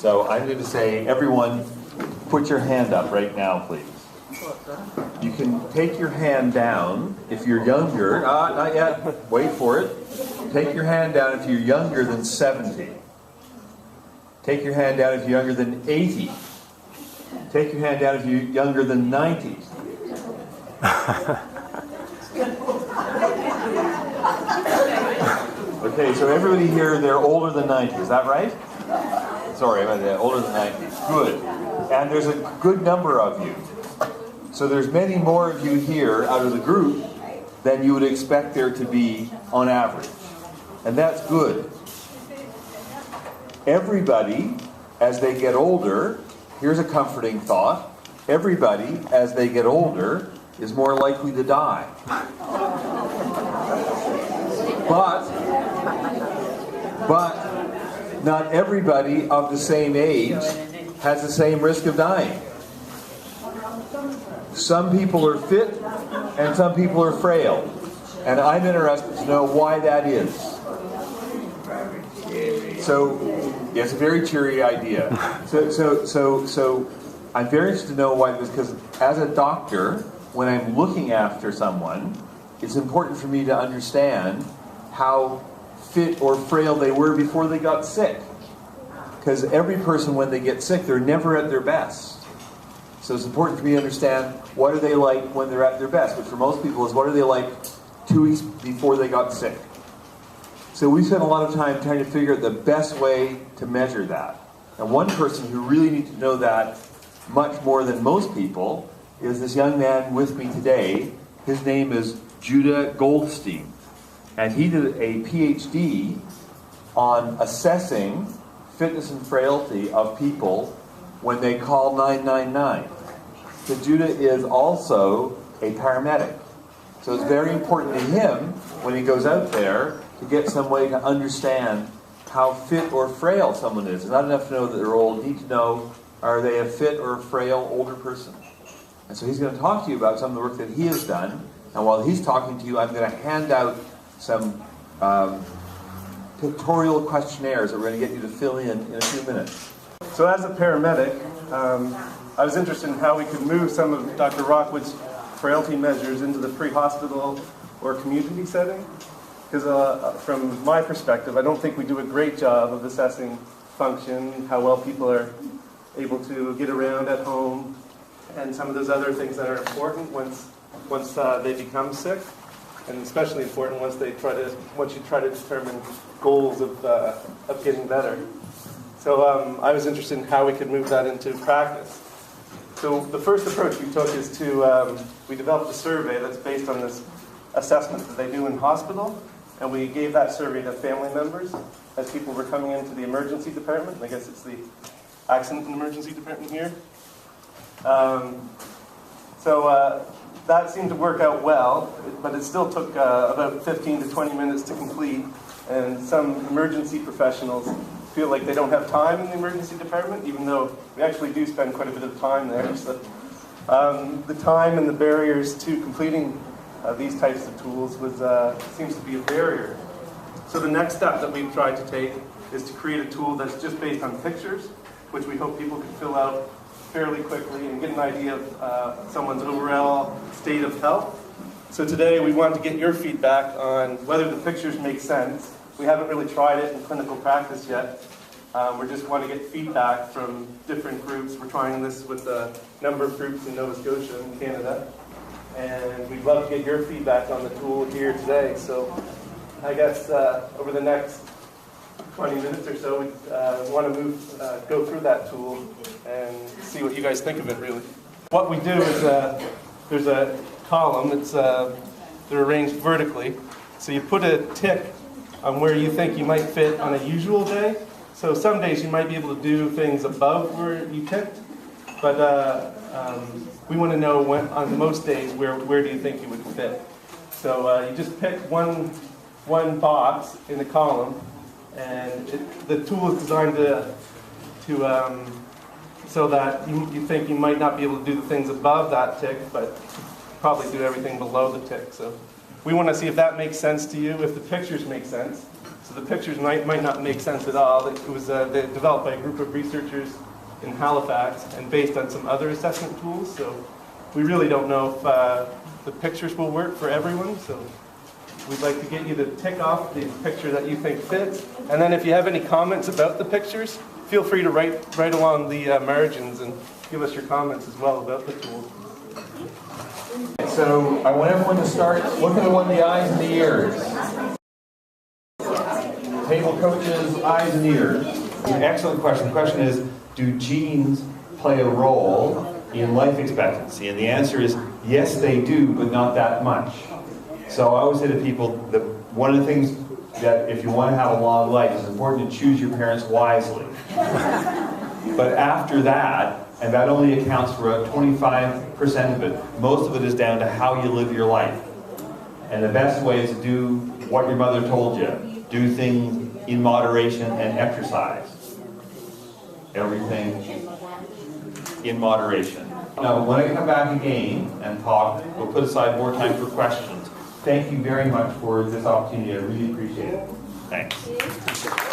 So I'm going to say, everyone, put your hand up right now, please. You can take your hand down if you're younger. Not yet. Wait for it. Take your hand down if you're younger than 70. Take your hand down if you're younger than 80. Take your hand down if you're younger than 90. Okay, so everybody here, they're older than 90. Is that right? Sorry, older than 90. Good. And there's a good number of you. So there's many more of you here out of the group than you would expect there to be on average. And that's good. Everybody, as they get older, here's a comforting thought, everybody, as they get older, is more likely to die. But not everybody of the same age has the same risk of dying. Some people are fit and some people are frail. And I'm interested to know why that is. So, yeah, it's a very cheery idea. So I'm very interested to know why this, because as a doctor, when I'm looking after someone, it's important for me to understand how fit or frail they were before they got sick. Because every person, when they get sick, they're never at their best. So it's important for me to understand what are they like when they're at their best, which for most people is what are they like 2 weeks before they got sick. So we spent a lot of time trying to figure out the best way to measure that. And one person who really needs to know that much more than most people is this young man with me today. His name is Judah Goldstein. And he did a PhD on assessing fitness and frailty of people when they call 999. So Judah is also a paramedic. So it's very important to him when he goes out there to get some way to understand how fit or frail someone is. It's not enough to know that they're old. You need to know, are they a fit or a frail older person? And so he's going to talk to you about some of the work that he has done. And while he's talking to you, I'm going to hand out some pictorial questionnaires that we're going to get you to fill in a few minutes. So as a paramedic, I was interested in how we could move some of Dr. Rockwood's frailty measures into the pre-hospital or community setting. Because from my perspective, I don't think we do a great job of assessing function, how well people are able to get around at home, and some of those other things that are important once they become sick, and especially important once you try to determine goals of getting better. So I was interested in how we could move that into practice. So the first approach we took is we developed a survey that's based on this assessment that they do in hospital, and we gave that survey to family members as people were coming into the emergency department. I guess it's the accident and emergency department here. So that seemed to work out well, but it still took about 15 to 20 minutes to complete, and some emergency professionals feel like they don't have time in the emergency department, even though we actually do spend quite a bit of time there. So, the time and the barriers to completing these types of tools seems to be a barrier. So the next step that we've tried to take is to create a tool that's just based on pictures, which we hope people can fill out fairly quickly and get an idea of someone's overall state of health. So today we wanted to get your feedback on whether the pictures make sense. We haven't really tried it in clinical practice yet. We just want to get feedback from different groups. We're trying this with a number of groups in Nova Scotia and Canada. And we'd love to get your feedback on the tool here today. So I guess over the next 20 minutes or so, we want to go through that tool and see what you guys think of it, really. What we do is there's a column. They're arranged vertically. So you put a tick on where you think you might fit on a usual day. So some days you might be able to do things above where you ticked, but we want to know on most days where do you think you would fit. So you just pick one box in the column, and the tool is designed so that you think you might not be able to do the things above that tick, but probably do everything below the tick. So we want to see if that makes sense to you, if the pictures make sense. So the pictures might not make sense at all. It was developed by a group of researchers in Halifax and based on some other assessment tools. So we really don't know if the pictures will work for everyone. So we'd like to get you to tick off the picture that you think fits. And then if you have any comments about the pictures, feel free to write along the margins and give us your comments as well about the tool. So I want everyone to start looking at the eyes and the ears. Table coaches, eyes and ears. Excellent question. The question is, do genes play a role in life expectancy? And the answer is, yes, they do, but not that much. So I always say to people that one of the things that if you want to have a long life, it's important to choose your parents wisely. But after that, and that only accounts for about 25% of it, most of it is down to how you live your life. And the best way is to do what your mother told you. Do things in moderation and exercise. Everything in moderation. Now, when I come back again and talk, we'll put aside more time for questions. Thank you very much for this opportunity. I really appreciate it. Thanks.